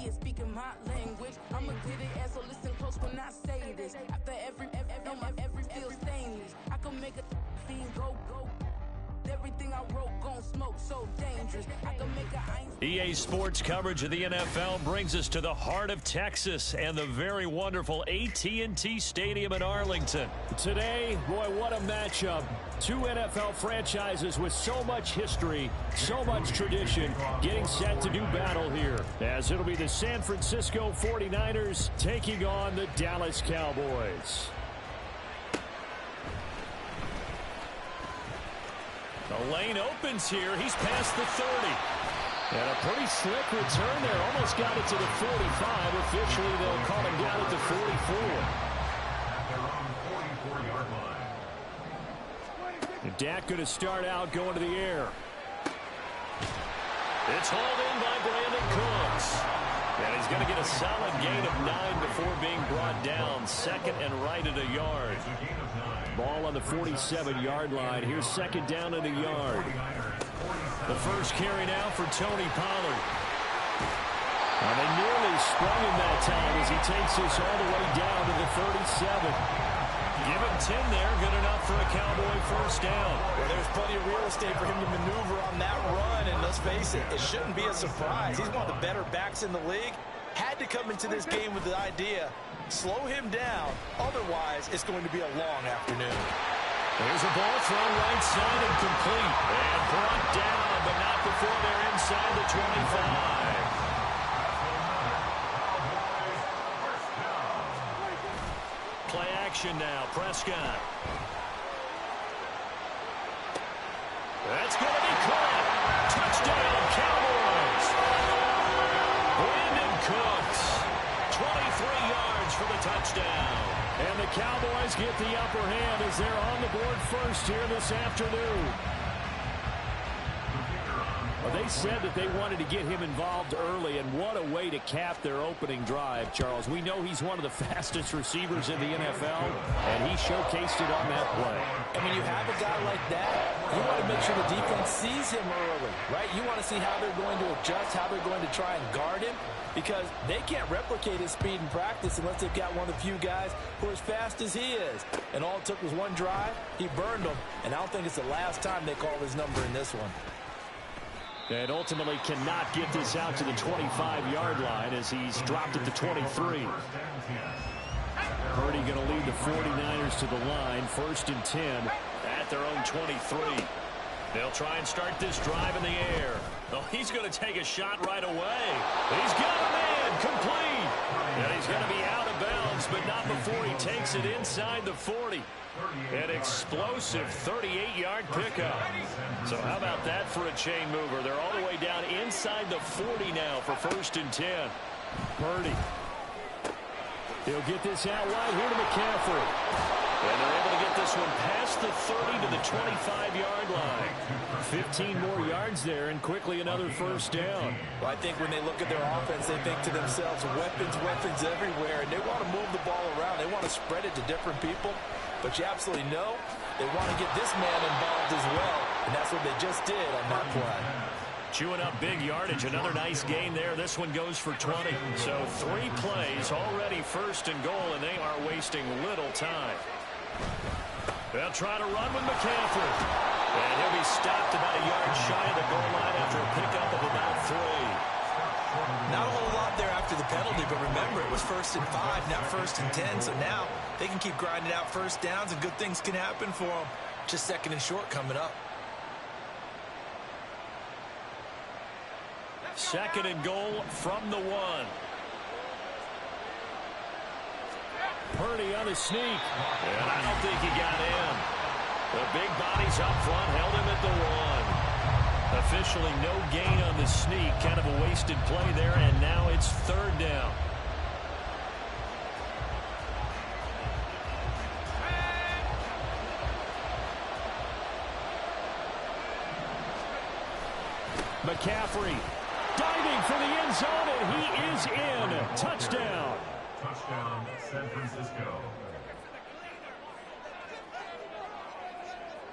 is speaking my language. I'ma get it as so listen close when I say this. After every feel stainless. I can make a fiend go. Everything I wrote gon' smoke, so dangerous. I can make a EA Sports coverage of the NFL brings us to the heart of Texas and the very wonderful AT&T Stadium in Arlington. Today, boy, what a matchup. Two NFL franchises with so much history, so much tradition, getting set to do battle here. As it'll be the San Francisco 49ers taking on the Dallas Cowboys. The lane opens here. He's past the 30. And a pretty slick return there. Almost got it to the 45. Officially, they'll call him down at the 44. And Dak going to start out going to the air. It's hauled in by Brandon Cooks. And he's going to get a solid gain of 9 before being brought down. Second and right at a yard. Ball on the 47-yard line. Here's second down and a yard. The first carry now for Tony Pollard. And they nearly sprung him that time as he takes this all the way down to the 37. Give him 10 there. Good enough for a Cowboy first down. Well, there's plenty of real estate for him to maneuver on that run. And let's face it, it shouldn't be a surprise. He's one of the better backs in the league. Had to come into this game with the idea, slow him down. Otherwise, it's going to be a long afternoon. There's a ball thrown right side and complete. And brought down, but not before they're inside the 25. Play action now. Prescott. That's going to be caught. Touchdown, Cowboys. Brandon Cooks. 23 yards for the touchdown. And the Cowboys get the upper hand as they're on the board first here this afternoon. Well, they said that they wanted to get him involved early, and what a way to cap their opening drive, Charles. We know he's one of the fastest receivers in the NFL, and he showcased it on that play. And when you have a guy like that, you want to make sure the defense sees him early, right? You want to see how they're going to adjust, how they're going to try and guard him, because they can't replicate his speed in practice unless they've got one of the few guys who are as fast as he is. And all it took was one drive. He burned them, and I don't think it's the last time they call his number in this one. And ultimately cannot get this out to the 25-yard line as he's dropped at the 23. Purdy going to lead the 49ers to the line, 1st and 10. At their own 23. They'll try and start this drive in the air. Oh, he's going to take a shot right away. He's got a man complete. And he's going to be out of bounds, but not before he takes it inside the 40. An explosive 38-yard pickup. So how about that for a chain mover? They're all the way down inside the 40 now for 1st and 10. Purdy. He'll get this out wide here to McCaffrey. And they're able to get this one past the 30 to the 25-yard line. 15 more yards there, and quickly another first down. Well, I think when they look at their offense, they think to themselves, weapons everywhere, and they want to move the ball around. They want to spread it to different people. But you absolutely know they want to get this man involved as well, and that's what they just did on that play. Chewing up big yardage. Another nice gain there. This one goes for 20. So 3 plays already 1st and goal, and they are wasting little time. They'll try to run with McCaffrey. And he'll be stopped about a yard shy of the goal line after a pickup of about 3. Not a whole lot there after the penalty, but remember, it was 1st and 5, not 1st and 10. So now they can keep grinding out first downs, and good things can happen for them. Just 2nd and short coming up. 2nd and goal from the 1. Purdy on the sneak. And I don't think he got in. The big bodies up front held him at the 1. Officially no gain on the sneak. Kind of a wasted play there, and now it's 3rd down. McCaffrey diving for the end zone, and he is in. Touchdown. Touchdown, San Francisco.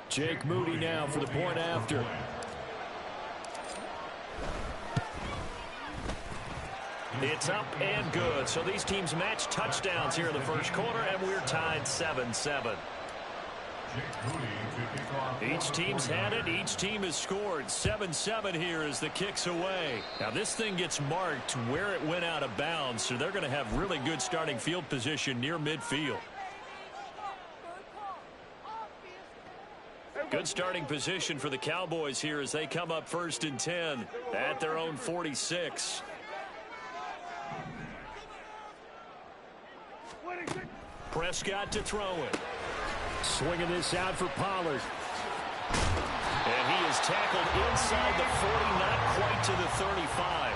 Jake Moody now for the point after. It's up and good. So these teams match touchdowns here in the first quarter, and we're tied 7-7. Each team's had it. Each team has scored. 7-7 here as the kick's away. Now this thing gets marked where it went out of bounds, so they're going to have really good starting field position near midfield. Good starting position for the Cowboys here as they come up 1st and 10 at their own 46. Prescott to throw it. Swinging this out for Pollard. And he is tackled inside the 40, not quite to the 35.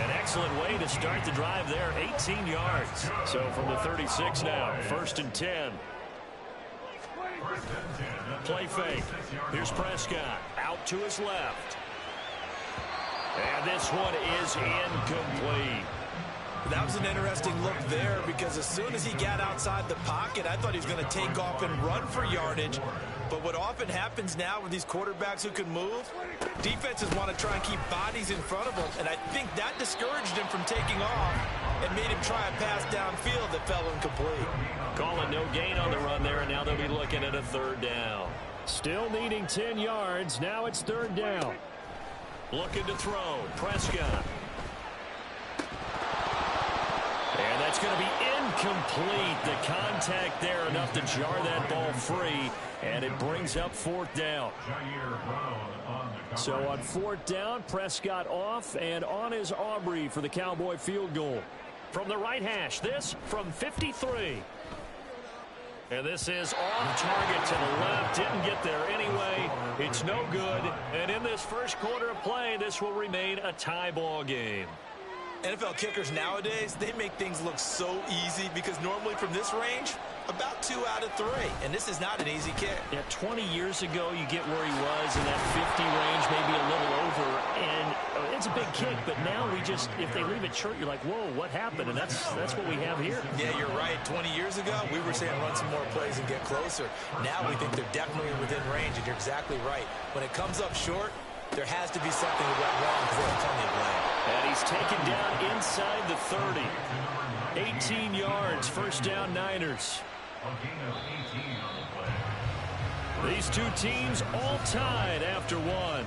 An excellent way to start the drive there, 18 yards. So from the 36 now, 1st and 10. Play fake. Here's Prescott out to his left. And this one is incomplete. That was an interesting look there because as soon as he got outside the pocket, I thought he was going to take off and run for yardage. But what often happens now with these quarterbacks who can move, defenses want to try and keep bodies in front of them. And I think that discouraged him from taking off and made him try a pass downfield that fell incomplete. Calling no gain on the run there, and now they'll be looking at a 3rd down. Still needing 10 yards. Now it's 3rd down. Looking to throw. Prescott. And that's going to be incomplete. The contact there enough to jar that ball free, and it brings up 4th down. So on 4th down, Prescott off, and on is Aubrey for the Cowboy field goal. From the right hash, this from 53. And this is off target to the left. Didn't get there anyway. It's no good. And in this first quarter of play, this will remain a tie ball game. NFL kickers nowadays, they make things look so easy because normally from this range, about 2 out of 3. And this is not an easy kick. Yeah, 20 years ago, you get where he was in that 50 range, maybe a little over. And it's a big kick, but now we just, if they leave it short, you're like, whoa, what happened? And that's what we have here. Yeah, you're right. 20 years ago, we were saying run some more plays and get closer. Now we think they're definitely within range, and you're exactly right. When it comes up short, there has to be something that went wrong because they have plenty of blame. And he's taken down inside the 30. 18 yards, 1st down Niners. These two teams all tied after one.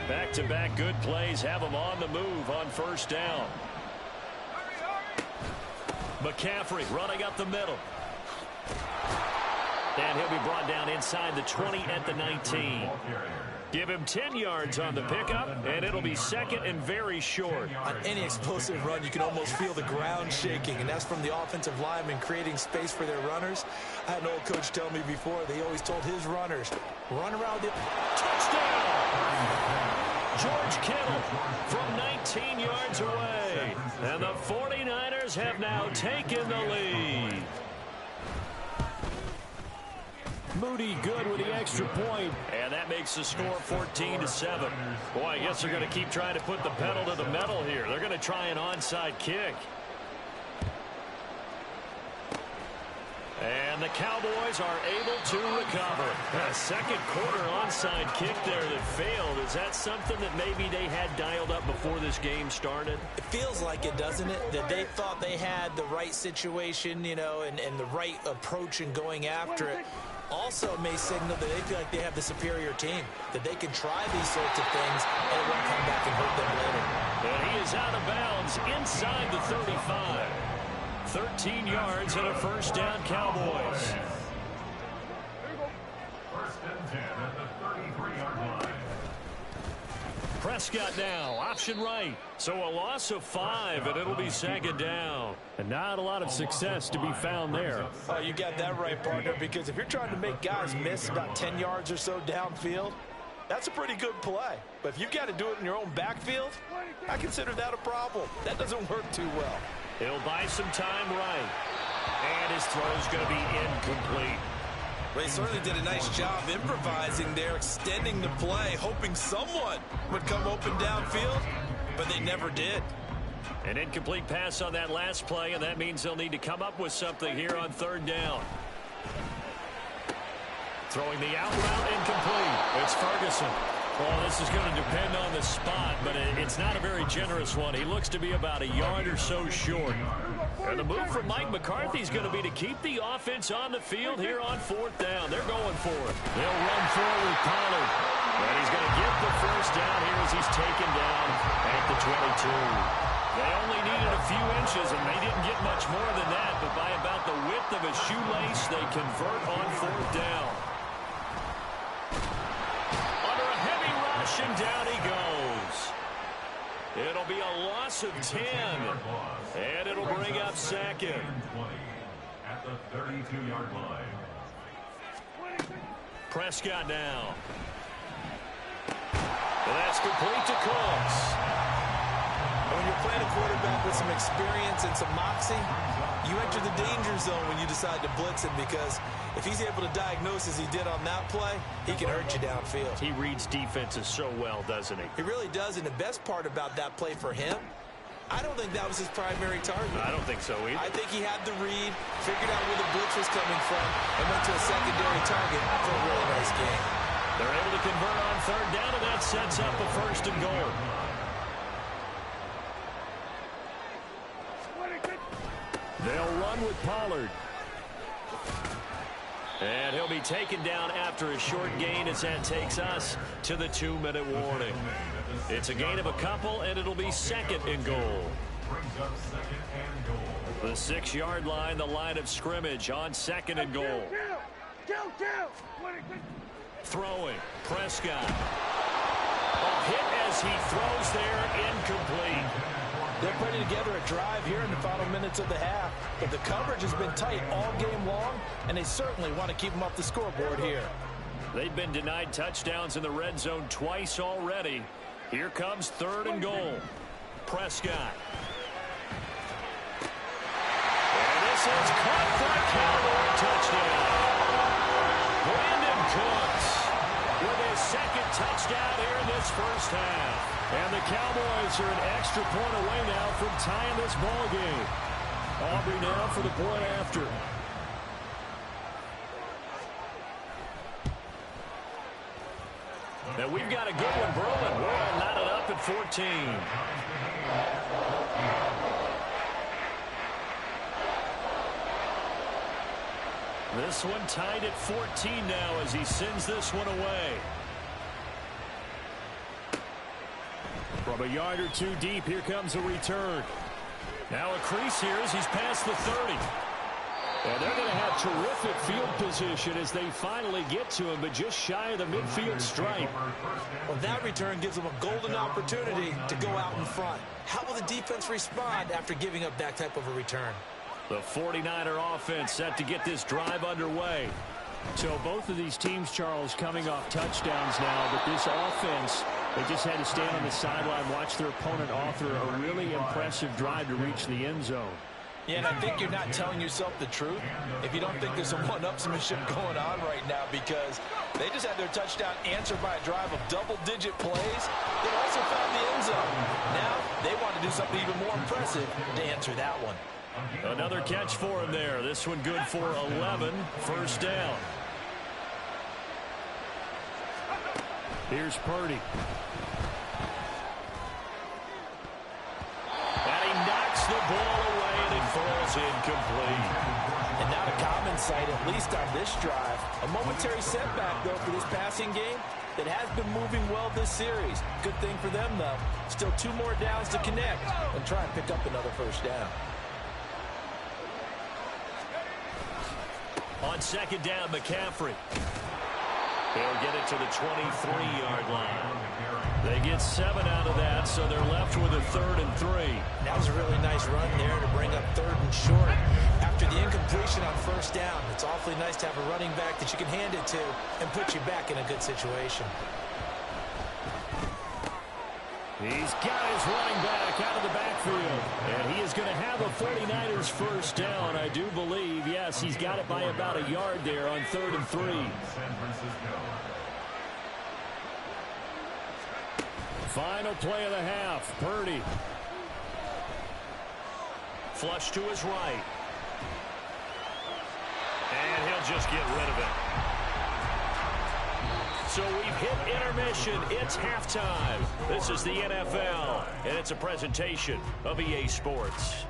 Back-to-back good plays have them on the move on 1st down. McCaffrey running up the middle. And he'll be brought down inside the 20 at the 19. Give him 10 yards on the pickup, and it'll be 2nd and very short. On any explosive run, you can almost feel the ground shaking, and that's from the offensive linemen creating space for their runners. I had an old coach tell me before, they always told his runners, run around the touchdown! George Kittle from 19 yards away. And the 49ers have now taken the lead. Moody good with the extra point. And that makes the score 14-7. Boy, I guess they're going to keep trying to put the pedal to the metal here. They're going to try an onside kick. And the Cowboys are able to recover. A second quarter onside kick there that failed. Is that something that maybe they had dialed up before this game started? It feels like it, doesn't it? That they thought they had the right situation, you know, and the right approach in going after it. Also may signal that they feel like they have the superior team, that they can try these sorts of things and it won't come back and hurt them later. And he is out of bounds inside the 35. 13 yards and a 1st down Cowboys. 1st and 10 at the 33-yard line. Prescott now, option right. So a loss of 5, and it'll be 2nd down. And not a lot of success to be found there. Oh, you got that right, partner, because if you're trying to make guys miss about 10 yards or so downfield, that's a pretty good play. But if you've got to do it in your own backfield, I consider that a problem. That doesn't work too well. He'll buy some time right. And his throw's going to be incomplete. Well, he certainly did a nice job improvising there, extending the play, hoping someone would come open downfield, but they never did. An incomplete pass on that last play, and that means they'll need to come up with something here on 3rd down. Throwing the out route incomplete. It's Ferguson. Well, this is going to depend on the spot, but it's not a very generous one. He looks to be about a yard or so short. And the move from Mike McCarthy is going to be to keep the offense on the field here on 4th down. They're going for it. They'll run forward with Pollard. And he's going to get the first down here as he's taken down at the 22. They only needed a few inches, and they didn't get much more than that. But by about the width of a shoelace, they convert on 4th down. Under a heavy rush, and down he goes. It'll be a loss of 10, and it'll bring up 2nd. At the 32-yard line. Prescott now. And that's complete to Cooks. When you're playing a quarterback with some experience and some moxie, you enter the danger zone when you decide to blitz him, because if he's able to diagnose as he did on that play, he can hurt you downfield. He reads defenses so well, doesn't he? He really does, and the best part about that play for him, I don't think that was his primary target. I don't think so either. I think he had the read, figured out where the blitz was coming from, and went to a secondary target for a really nice game. They're able to convert on 3rd down, and that sets up a 1st and goal. They'll run with Pollard. And he'll be taken down after a short gain as that takes us to the 2-minute warning. It's a gain of a couple, and it'll be 2nd and goal. The 6-yard line, the line of scrimmage on 2nd and goal. Throwing, Prescott. A hit as he throws there, incomplete. They're putting together a drive here in the final minutes of the half, but the coverage has been tight all game long, and they certainly want to keep them off the scoreboard here. They've been denied touchdowns in the red zone twice already. Here comes 3rd and goal. Prescott. And this is caught for a Cowboy touchdown. Brandon Cooks with his 2nd touchdown here in this first half. And the Cowboys are an extra point away now from tying this ball game. Aubrey now for the point after. Now we've got a good one brewing. We're all knotted up at 14. This one tied at 14 now as he sends this one away. From a yard or two deep, here comes a return. Now a crease here as he's past the 30. And they're going to have terrific field position as they finally get to him, but just shy of the midfield stripe. Well, that return gives them a golden opportunity to go out in front. How will the defense respond after giving up that type of a return? The 49er offense set to get this drive underway. So both of these teams, Charles, coming off touchdowns now, but this offense, they just had to stand on the sideline, watch their opponent author a really impressive drive to reach the end zone. Yeah, and I think you're not telling yourself the truth if you don't think there's some one-upsmanship going on right now, because they just had their touchdown answered by a drive of double-digit plays. They also found the end zone. Now they want to do something even more impressive to answer that one. Another catch for him there. This one good for 11. 1st down. Here's Purdy. And he knocks the ball away, and it falls incomplete. And not a common sight, at least on this drive. A momentary setback, though, for this passing game that has been moving well this series. Good thing for them, though. Still 2 more downs to connect and try and pick up another 1st down. On 2nd down, McCaffrey. They'll get it to the 23-yard line. They get 7 out of that, so they're left with a 3rd and 3. That was a really nice run there to bring up 3rd and short. After the incompletion on 1st down, it's awfully nice to have a running back that you can hand it to and put you back in a good situation. He's got his running back out of the backfield. And he is going to have a 49ers 1st down, I do believe. Yes, he's got it by about a yard there on 3rd and 3. Final play of the half. Purdy. Flush to his right. And he'll just get rid of it. So we've hit intermission. It's halftime. This is the NFL, and it's a presentation of EA Sports.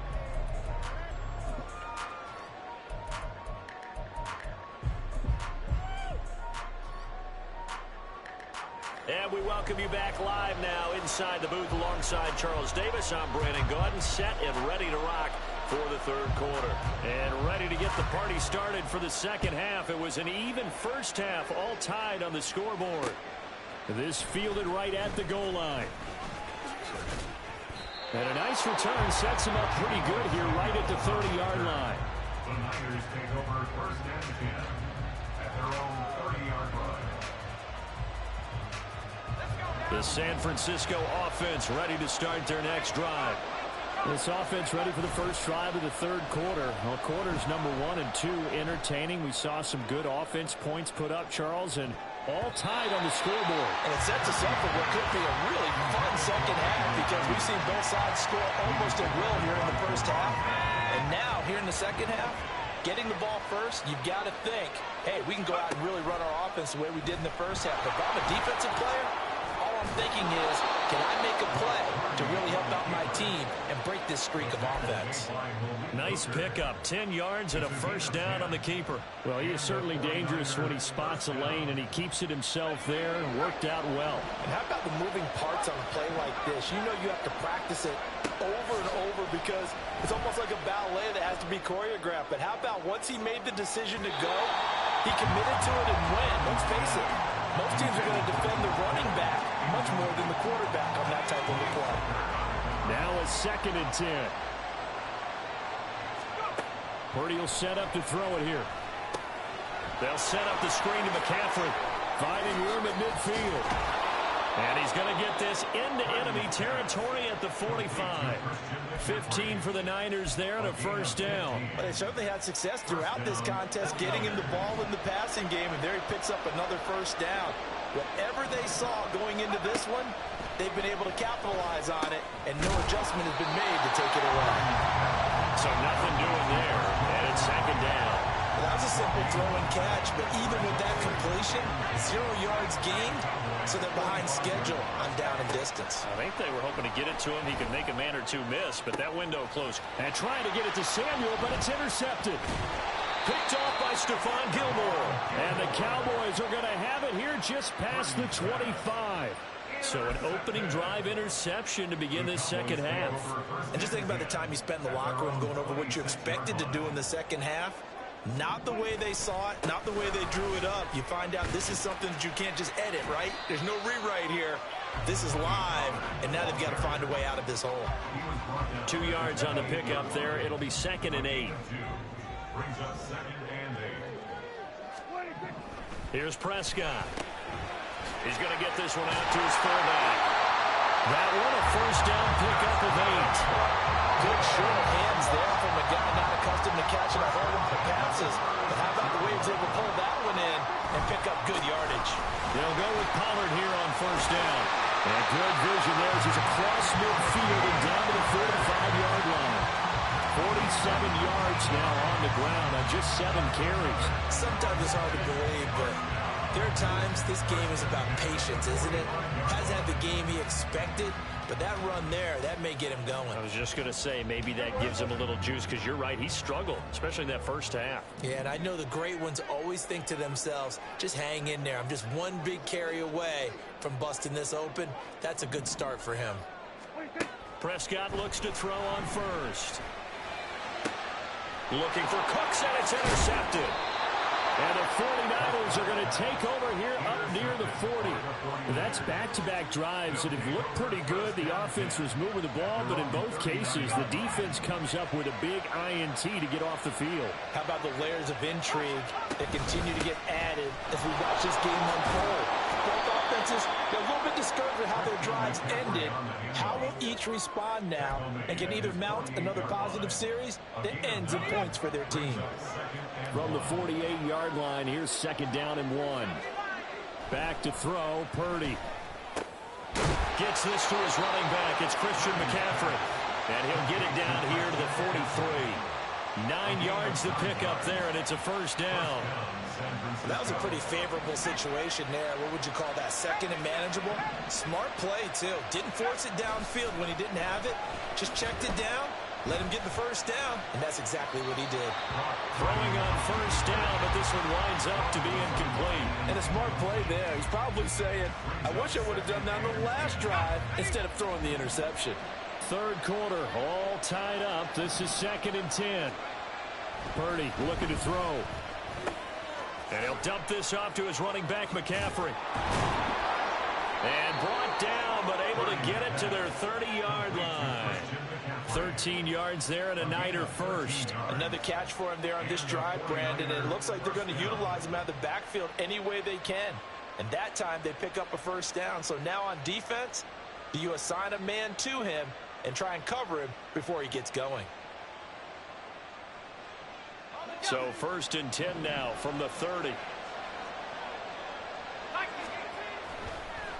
And we welcome you back live now inside the booth alongside Charles Davis. I'm Brandon Gaudin, set and ready to rock for the third quarter. And ready to get the party started for the second half. It was an even first half, all tied on the scoreboard. This fielded right at the goal line. And a nice return sets him up pretty good here right at the 30-yard line. The Niners take over first and 10 at their own 30-yard line. The San Francisco offense ready to start their next drive. This offense ready for the first drive of the third quarter. Well, quarters number 1 and 2 entertaining. We saw some good offense points put up, Charles, and all tied on the scoreboard. And it sets us up for what could be a really fun second half because we've seen both sides score almost at will here in the first half. And now, here in the second half, getting the ball first, you've got to think, hey, we can go out and really run our offense the way we did in the first half. But if I'm a defensive player, all I'm thinking is, can I make a play to really help out my team and break this streak of offense? Nice pickup, 10 yards and a first down on the keeper. Well, he is certainly dangerous when he spots a lane, and he keeps it himself there and worked out well. And how about the moving parts on a play like this? You know you have to practice it over and over because it's almost like a ballet that has to be choreographed. But how about once he made the decision to go, he committed to it and went. Let's face it, most teams are going to defend the running back much more than the quarterback on that type of a play. Now a 2nd and 10. Purdy will set up to throw it here. They'll set up the screen to McCaffrey. Finding room at midfield. And he's going to get this into enemy territory at the 45. 15 for the Niners there and a first down. But they certainly had success throughout this contest getting him the ball in the passing game, and there he picks up another first down. Whatever they saw going into this one, they've been able to capitalize on it, and no adjustment has been made to take it away. So nothing doing there, and it's second down. Well, that was a simple throw and catch, but even with that completion, 0 yards gained, so they're behind schedule on down and distance. I think they were hoping to get it to him. He could make a man or two miss, but that window closed. And trying to get it to Samuel, but it's intercepted. Picked off by Stephon Gilmore. And the Cowboys are going to have it here just past the 25. So an opening drive interception to begin this second half. And just think about the time you spent in the locker room going over what you expected to do in the second half. Not the way they saw it, not the way they drew it up. You find out this is something that you can't just edit, right? There's no rewrite here. This is live, and now they've got to find a way out of this hole. 2 yards on the pickup there. It'll be 2nd and 8. Brings up 2nd and 8. Here's Prescott. He's going to get this one out to his fullback. That one a first down pickup of 8. Good short hands there from a guy not accustomed to catching a hold of the passes. But how about the way he was able to pull that one in and pick up good yardage? They'll go with Pollard here on first down. And good vision there as he's across midfield and down to the 45-yard line. 47 yards now on the ground on just 7 carries. Sometimes it's hard to believe, but there are times this game is about patience, isn't it? Hasn't had the game he expected, but that run there, that may get him going. I was just going to say, maybe that gives him a little juice because you're right, he struggled, especially in that first half. Yeah, and I know the great ones always think to themselves, just hang in there. I'm just one big carry away from busting this open. That's a good start for him. Prescott looks to throw on first. Looking for Cooks, and it's intercepted. And the 49ers are going to take over here up near the 40. That's back-to-back drives that have looked pretty good. The offense was moving the ball, but in both cases, the defense comes up with a big INT to get off the field. How about the layers of intrigue that continue to get added as we watch this game unfold? Both offenses, they're a little bit discouraged with how their drives ended. How will each respond now and can either mount another positive series that ends in points for their team? From the 48-yard line, here's 2nd down and 1. Back to throw, Purdy. Gets this to his running back. It's Christian McCaffrey. And he'll get it down here to the 43. 9 yards to pick up there, and it's a first down. That was a pretty favorable situation there. What would you call that? Second and manageable? Smart play, too. Didn't force it downfield when he didn't have it. Just checked it down, let him get the first down, and that's exactly what he did. Throwing on first down, but this one winds up to be incomplete. And a smart play there. He's probably saying, I wish I would have done that on the last drive instead of throwing the interception. Third quarter, all tied up. This is 2nd and 10. Purdy looking to throw. And he'll dump this off to his running back, McCaffrey. And brought down, but able to get it to their 30-yard line. 13 yards there and a Niner first. Another catch for him there on this drive, Brandon. And it looks like they're going to utilize him out of the backfield any way they can. And that time they pick up a first down. So now on defense, do you assign a man to him and try and cover him before he gets going? So 1st and 10 now from the 30.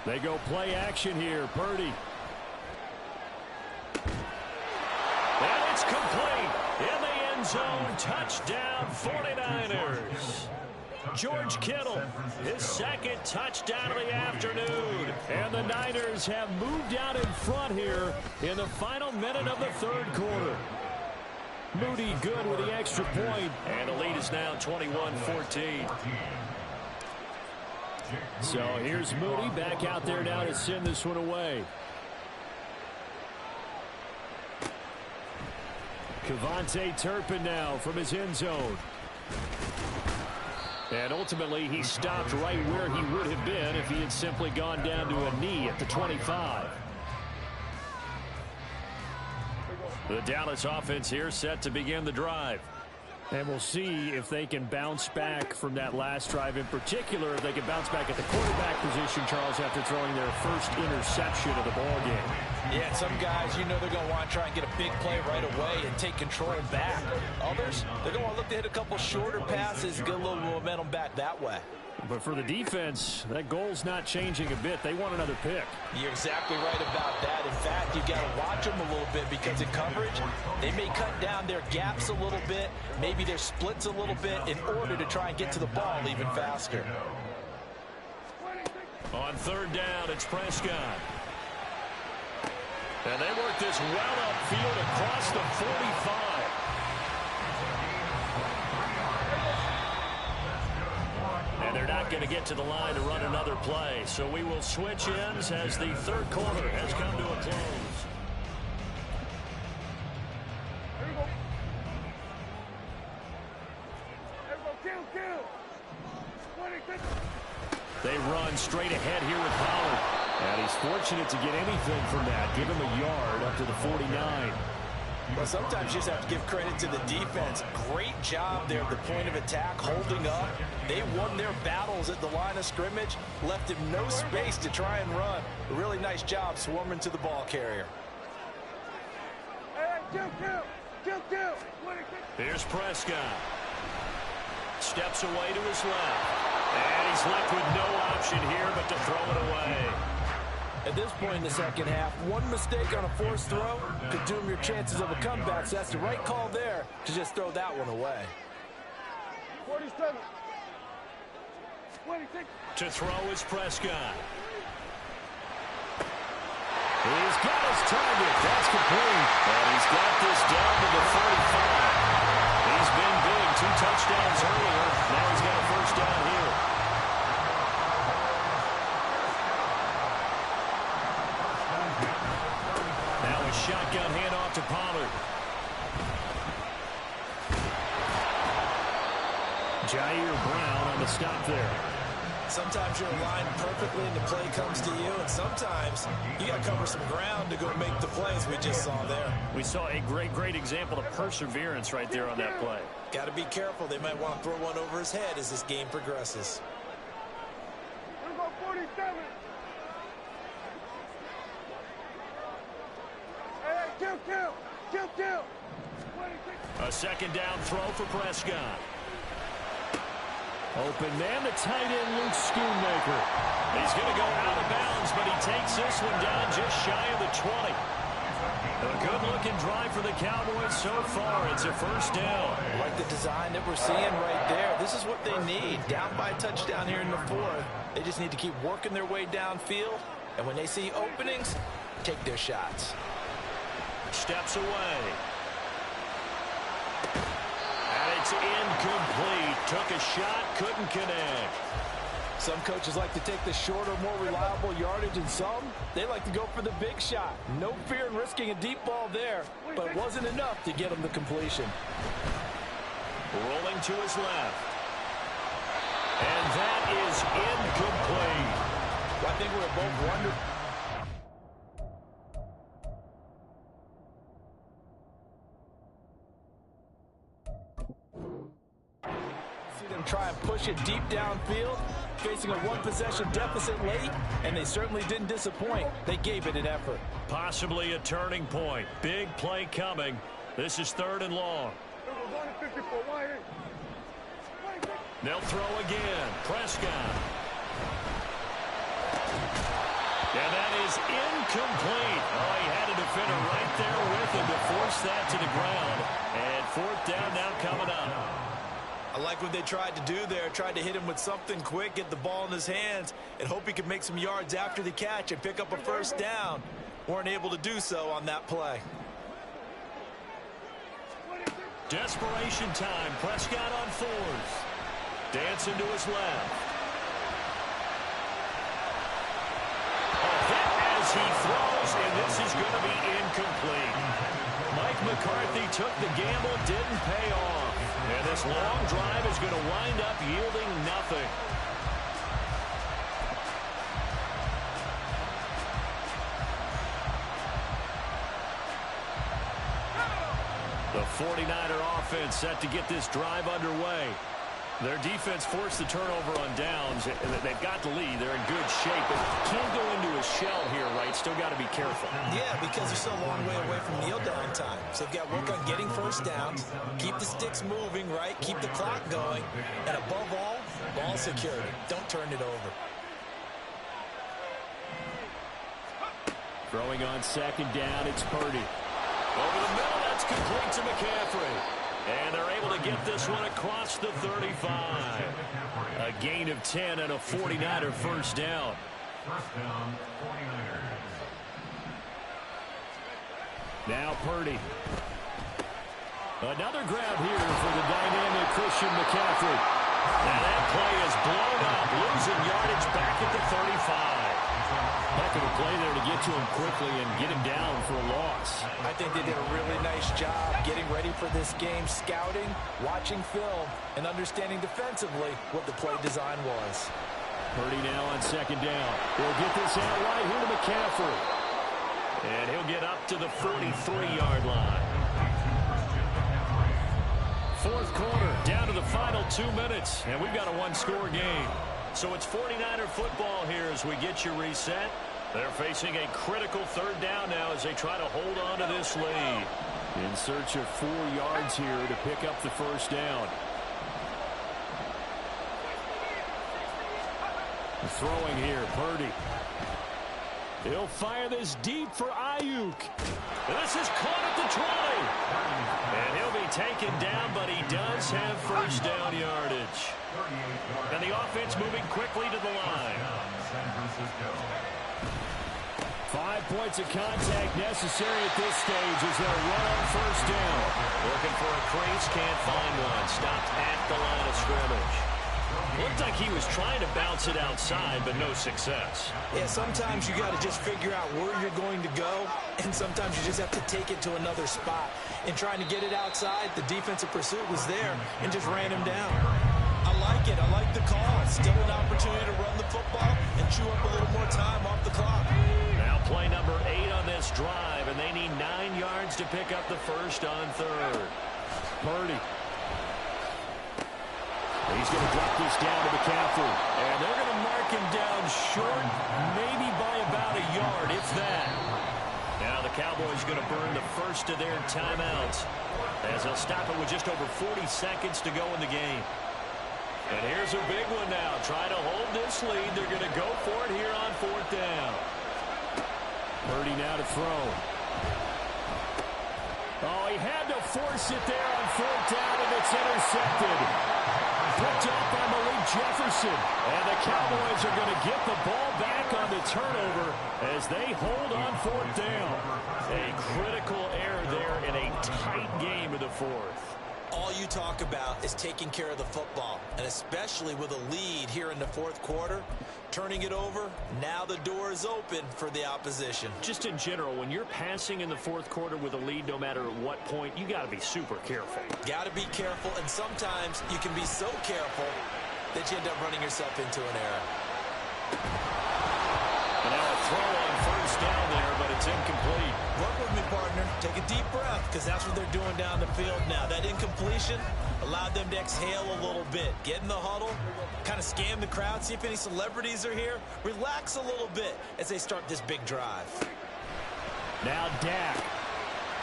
They go play action here. Purdy. And it's complete. In the end zone. Touchdown 49ers. George Kittle, his 2nd touchdown of the afternoon. And the Niners have moved out in front here in the final minute of the 3rd quarter. Moody good with the extra point. And the lead is now 21-14. So here's Moody back out there now to send this one away. Kevontae Turpin now from his end zone. And ultimately he stopped right where he would have been if he had simply gone down to a knee at the 25. The Dallas offense here set to begin the drive. And we'll see if they can bounce back from that last drive, in particular if they can bounce back at the quarterback position, Charles, after throwing their first interception of the ballgame. Yeah, some guys, you know they're going to want to try and get a big play right away and take control back. Others, they're going to want to look to hit a couple shorter passes, get a little momentum back that way. But for the defense, that goal's not changing a bit. They want another pick. You're exactly right about that. In fact, you've got to watch them a little bit because in coverage, they may cut down their gaps a little bit, maybe their splits a little bit in order to try and get to the ball even faster. On 3rd down, it's Prescott. And they work this well upfield across the 45. And they're not going to get to the line to run another play. So we will switch ends as the 3rd quarter has come to a close. They run straight ahead here with Pollard. And he's fortunate to get anything from that. Give him a yard up to the 49. Well, sometimes you just have to give credit to the defense. Great job there at the point of attack, holding up. They won their battles at the line of scrimmage, left him no space to try and run. A really nice job swarming to the ball carrier. Here's Prescott. Steps away to his left. And he's left with no option here but to throw it away. At this point in the second half, one mistake on a forced throw could doom your chances of a comeback. So that's the right call there to just throw that one away. 47. 26. To throw is Prescott. He's got his target. That's complete. And he's got this down to the 45. He's been big. 2 touchdowns earlier. Now he's got a first down here. Now a shotgun handoff to Pollard. Jair Brown on the stop there. Sometimes you're aligned perfectly and the play comes to you, and sometimes you got to cover some ground to go make the plays we just saw there. We saw a great example of perseverance right there on that play. Got to be careful. They might want to throw one over his head as this game progresses. We're going 47. Hey, kill. 26. A second down throw for Prescott. Open man, the tight end, Luke Schoonmaker. He's going to go out of bounds, but he takes this one down just shy of the 20. A good-looking drive for the Cowboys so far. It's a first down. I like the design that we're seeing right there. This is what they need. Down by a touchdown here in the fourth. They just need to keep working their way downfield. And when they see openings, take their shots. Steps away. And it's incomplete. Took a shot, couldn't connect. Some coaches like to take the shorter, more reliable yardage, and some, they like to go for the big shot. No fear in risking a deep ball there, but it wasn't enough to get him the completion. Rolling to his left. And that is incomplete. I think we're both wondering. See them try and push it deep downfield, facing a one-possession deficit late, and they certainly didn't disappoint. They gave it an effort. Possibly a turning point. Big play coming. This is 3rd and long. They'll throw again. Prescott. And that is incomplete. Oh, he had a defender right there with him to force that to the ground. And 4th down now coming up. I like what they tried to do there. Tried to hit him with something quick, get the ball in his hands, and hope he could make some yards after the catch and pick up a first down. Weren't able to do so on that play. Desperation time. Prescott on 4th. Dancing to his left. A hit as he throws, and this is going to be incomplete. Mike McCarthy took the gamble, didn't pay off. And this long drive is going to wind up yielding nothing. The 49er offense set to get this drive underway. Their defense forced the turnover on downs. They've got the lead. They're in good shape, but can't go into a shell here, right? Still got to be careful. Yeah, because they're still a long way away from kneel down time. So they've got to work on getting first downs, keep the sticks moving, right? Keep the clock going. And above all, ball security. Don't turn it over. Throwing on 2nd down, it's Purdy. Over the middle, that's complete to McCaffrey. And they're able to get this one across the 35. A gain of 10 and a 49er first down. First down, 49ers. Now Purdy. Another grab here for the dynamic Christian McCaffrey. And that play is blown up, losing yardage back at the 35. Heck of a play there to get to him quickly and get him down for a loss. I think they did a really nice job getting ready for this game, scouting, watching film, and understanding defensively what the play design was. Purdy now on 2nd down. He'll get this out right here to McCaffrey. And he'll get up to the 43-yard line. 4th quarter, down to the final 2 minutes, and we've got a one-score game. So it's 49er football here as we get you reset. They're facing a critical 3rd down now as they try to hold on to this lead. In search of 4 yards here to pick up the first down. Throwing here, Purdy. He'll fire this deep for Ayuk. This is caught at the 20. And he'll be taken down, but he does have first down yardage. And the offense moving quickly to the line. 5 points of contact necessary at this stage as they'll run on first down. Looking for a crease, can't find one. Stopped at the line of scrimmage. Looked like he was trying to bounce it outside, but no success. Yeah, sometimes you got to just figure out where you're going to go, and sometimes you just have to take it to another spot. In trying to get it outside, the defensive pursuit was there and just ran him down. I like it. I like the call. Still an opportunity to run the football and chew up a little more time off the clock. Now play number 8 on this drive, and they need 9 yards to pick up the first on 3rd. Purdy. He's going to drop this down to McCaffrey. And they're going to mark him down short, maybe by about a yard, if that. Now the Cowboys going to burn the first of their timeouts as they'll stop it with just over 40 seconds to go in the game. And here's a big one now. Try to hold this lead. They're going to go for it here on 4th down. Purdy now to throw. Oh, he had to force it there on 4th down, and it's intercepted. Picked up by Malik Jefferson. And the Cowboys are going to get the ball back on the turnover as they hold on 4th down. A critical error there in a tight game in the 4th. All you talk about is taking care of the football, and especially with a lead here in the 4th quarter, turning it over, now the door is open for the opposition. Just in general, when you're passing in the 4th quarter with a lead, no matter at what point, you got to be super careful. Got to be careful, and sometimes you can be so careful that you end up running yourself into an error. And now a throw on 1st down there, but it's incomplete. Work with me, partner. Take a deep breath, because that's what they're doing down the field now. That incompletion allowed them to exhale a little bit. Get in the huddle, kind of scan the crowd, see if any celebrities are here. Relax a little bit as they start this big drive. Now Dak.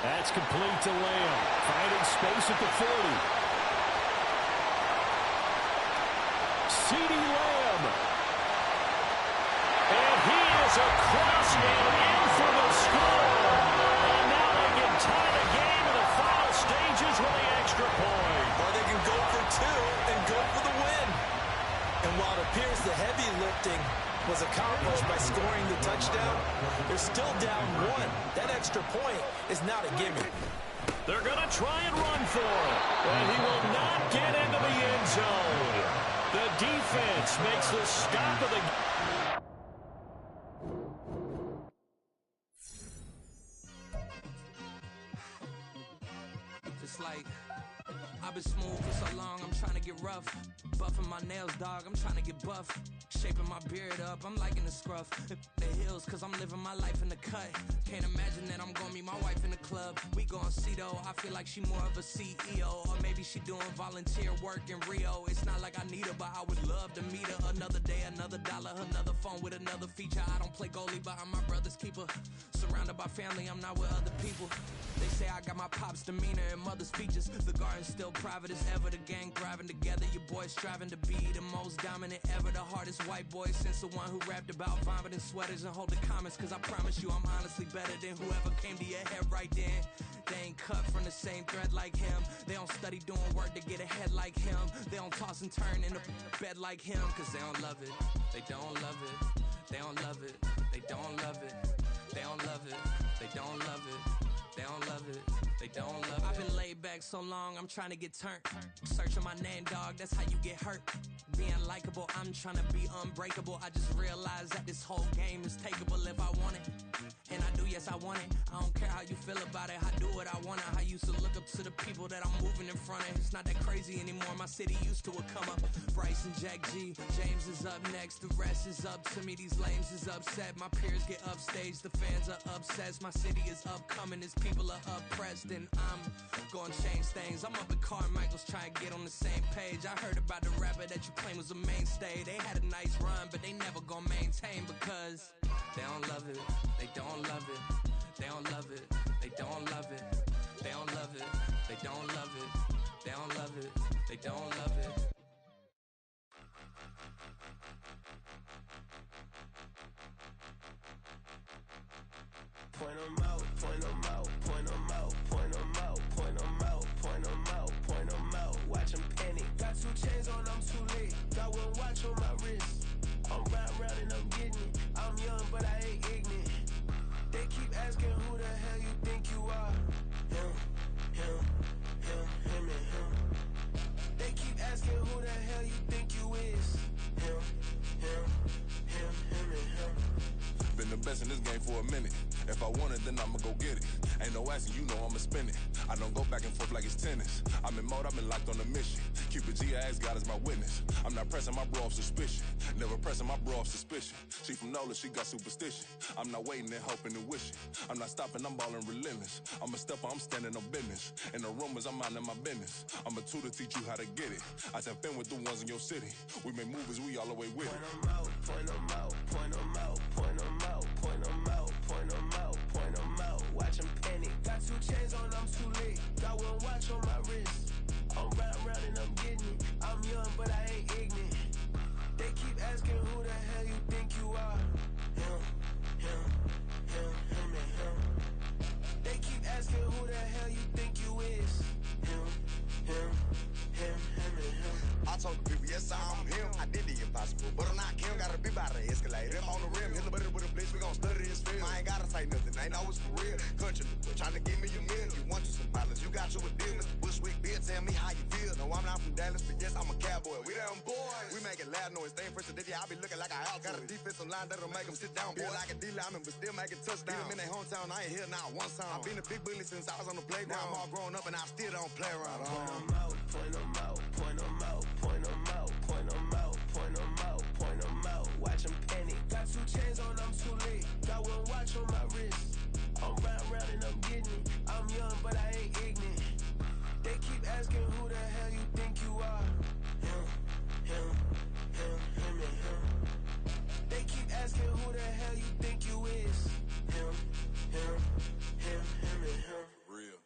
That's complete to Lamb. Finding space at the 40. CeeDee Lamb. And he is across and in for the score. And now they can tie the game in the final stages with the extra point. Or they can go for 2 and go for the win. And while it appears the heavy lifting was accomplished by scoring the touchdown, they're still down 1. That extra point is not a gimme. They're going to try and run for it. And he will not get into the end zone. The defense makes the stop of the game. Just like I've been smooth for so long, I'm trying to get rough. Buffing my nails, dog, I'm trying to get buff. Shaping my beard up, I'm liking the scruff. The hills, cause I'm living my life in the cut. Can't imagine that I'm gonna meet my wife in the club. We gon' see though, I feel like she more of a CEO. Or maybe she doing volunteer work in Rio. It's not like I need her, but I would love to meet her. Another day, another dollar, another phone with another feature. I don't play goalie, but I'm my brother's keeper. Surrounded by family, I'm not with other people. They say I got my pop's demeanor and mother's features. The garden's still private as ever, the gang thriving together. Your boys striving to be the most dominant ever. The hardest white boy since the one who rapped about vomiting sweaters and holding comments. Cause I promise you I'm honestly better than whoever came to your head right then. They ain't cut from the same thread like him. They don't study doing work to get ahead like him. They don't toss and turn in the bed like him. Cause they don't love it, they don't love it. They don't love it, they don't love it. They don't love it, they don't love it. They don't love it, they don't love it. I've been laid back so long, I'm trying to get turned. Searching my name, dog, that's how you get hurt. Being likable, I'm trying to be unbreakable. I just realized that this whole game is takeable if I want it. And I do, yes, I want it. I don't care how you feel about it, I do what I want. I used to look up to the people that I'm moving in front of. It's not that crazy anymore, my city used to it come up. Bryce and Jack G, James is up next. The rest is up to me, these lames is upset. My peers get upstaged, the fans are obsessed. My city is upcoming, its people are oppressed. And I'm gonna change things. I'm up at Carmichael's trying to get on the same page. I heard about the rapper that you claim was a mainstay. They had a nice run, but they never gonna maintain because they don't love it, they don't love it, they don't love it, they don't love it, they don't love it, they don't love it, they don't love it, they don't love it. Point 'em out, point 'em out, point 'em out, point 'em out, point 'em out, point 'em out, point 'em out. Watch 'em panic. Got 2 chains on, I'm too late. Got 1 watch on my wrist. I'm round and I'm getting it. I'm young, but I ain't ignorant. They keep asking who the hell you think you are. Him, him, him, him, and him. They keep asking who the hell you think you is. Him, him, him, him, and him. Been the best in this game for a minute. If I want it, then I'ma go get it. Ain't no asking, you know I'ma spin it. I don't go back and forth like it's tennis. I'm in mode, I've been locked on a mission. Cupid G, I ask God as my witness. I'm not pressing my bro off suspicion. Never pressing my bro off suspicion. She from NOLA, she got superstition. I'm not waiting and hoping and wishing. I'm not stopping, I'm balling relentless. I'm a stepper, I'm standing on business. In the rumors, I'm minding my business. I'm a tutor, teach you how to get it. I tap in with the ones in your city. We make movies, we all the way with it. Point 'em out, point 'em out, point 'em out, point 'em out, point 'em out, point 'em out, point 'em out. Watch 'em panic. Got 2 chains on, I'm too late. Got 1 watch on my wrist. I'm round and I'm getting it. I'm young, but I ain't ignorant. They keep asking who the hell you think you are. Him, him, him, him, and him. They keep asking who the hell you ain't always for real. Country, trying to give me a meal. You want you some violence, you got you a deal. Mr. Bushwick, Bill, tell me how you feel. No, I'm not from Dallas, but yes, I'm a cowboy. We them boys. We making loud noise. Staying first today, I be looking like a house. Got a defensive line that'll make them sit down. Feel like a D-lineman, but still making touchdowns. Beat them in their hometown, I ain't here now one time. I've been a big bully since I was on the playground. I'm all grown up and I still don't play around. Point them out, point them out, point them out, point them out, point them out, point them out, point them out. Watch them panic. Got 2 chains on, I'm too late. Got 1 watch on my wrist. I'm round and I'm getting it. I'm young, but I ain't ignorant. They keep asking who the hell you think you are. Him, and him. They keep asking who the hell you think you is. Him, and him. Real.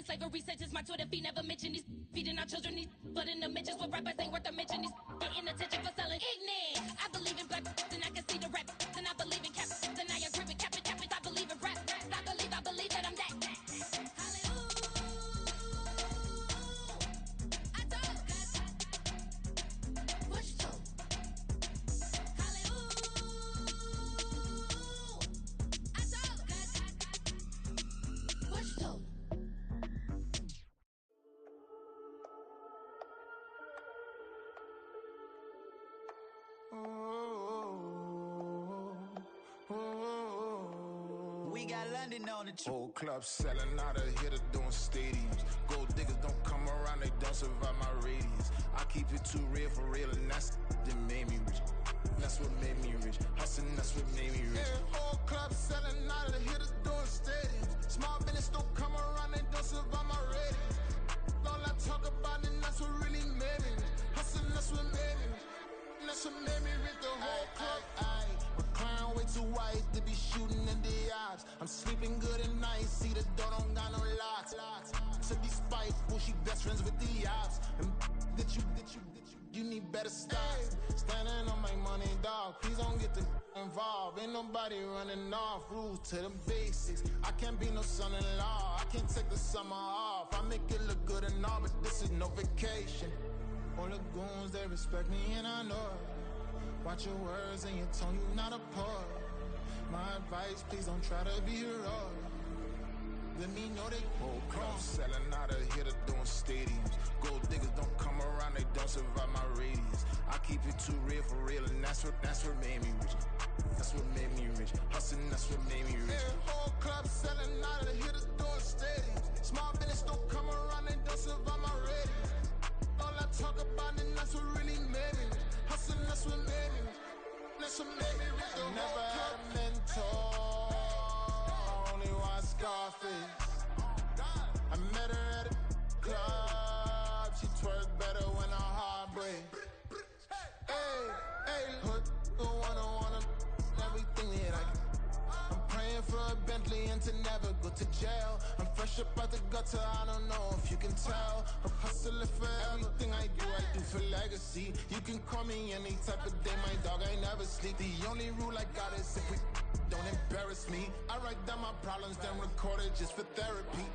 Slavery sentence, my Twitter feed never mentioned these feeding our children these but in the mentions what rappers ain't worth a mention these getting attention for selling ignorant. I believe in black and I can see the rap and I believe in cap and I agree with cap I believe in rap I believe that I'm that. We got London on the whole club selling out of hitter doing stadiums. Gold diggers don't come around, they don't survive my radius. I keep it too real for real, and that's that made me rich. That's what made me rich. Hustling, that's what made me rich. Yeah, whole club selling out of hitters doing stadiums. Small business don't come around, they don't survive my radius. All I talk about it, that's what really made me rich. Hustling, that's what made me rich. That's what made me rich. The whole club. McLaren way too white to be shooting in the ops. I'm sleeping good at night, see the door don't got no locks. To be spiteful, she best friends with the ops. And that you need better stop. Standing on my money, dog. Please don't get the involved. Ain't nobody running off. Rules to the basics. I can't be no son-in-law. I can't take the summer off. I make it look good and all, but this is no vacation. All the goons, they respect me and I know it. Watch your words and your tone, you not a poet. My advice, please don't try to be heroic. Let me know they whole club selling out of hitter doing stadiums. Gold diggers don't come around, they don't survive my radius. I keep it too real for real, and that's what made me rich. That's what made me rich. Hustling, that's what made me rich. Yeah, whole club selling out of hitters doing stadiums. Small business don't come around, they don't survive my radius. All I talk about it, that's what really made me rich. Hustling, that's what made me rich. That's what made me rich. I never had a mentor. I only watch Scarface. I met her at a club. She twerk better when her heart breaks. Hey, hood, wanna everything that I can. I'm praying for a Bentley and to never go to jail. I'm fresh up out the gutter, I don't know if you can tell. I'm hustling for everything I do for legacy. You can call me any type of day, my dog, I never sleep. The only rule I got is if we don't embarrass me. I write down my problems, then record it just for therapy.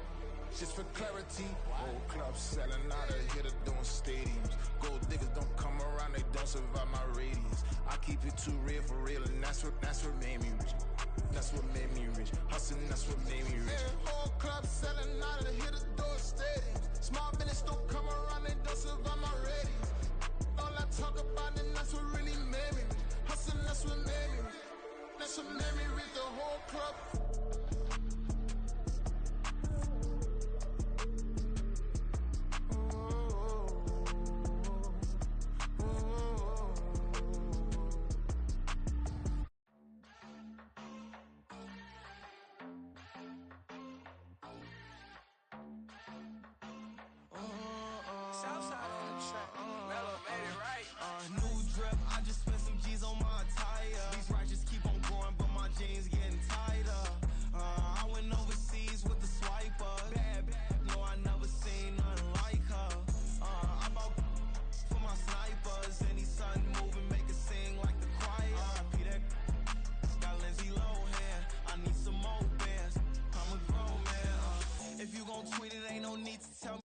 Just for clarity. Whole club selling out of hitter doing stadiums. Gold diggers don't come around, they don't survive my radius. I keep it too real for real, and that's what made me rich. That's what made me rich. Hustling, that's what made me rich. Whole club selling out of hit the door stadiums. Small business don't come around, they don't survive my ratings. All I talk about, and that's what really made me rich. Hustling, that's what made me rich. That's what made me rich. The whole club. If you gon' tweet it, ain't no need to tell me.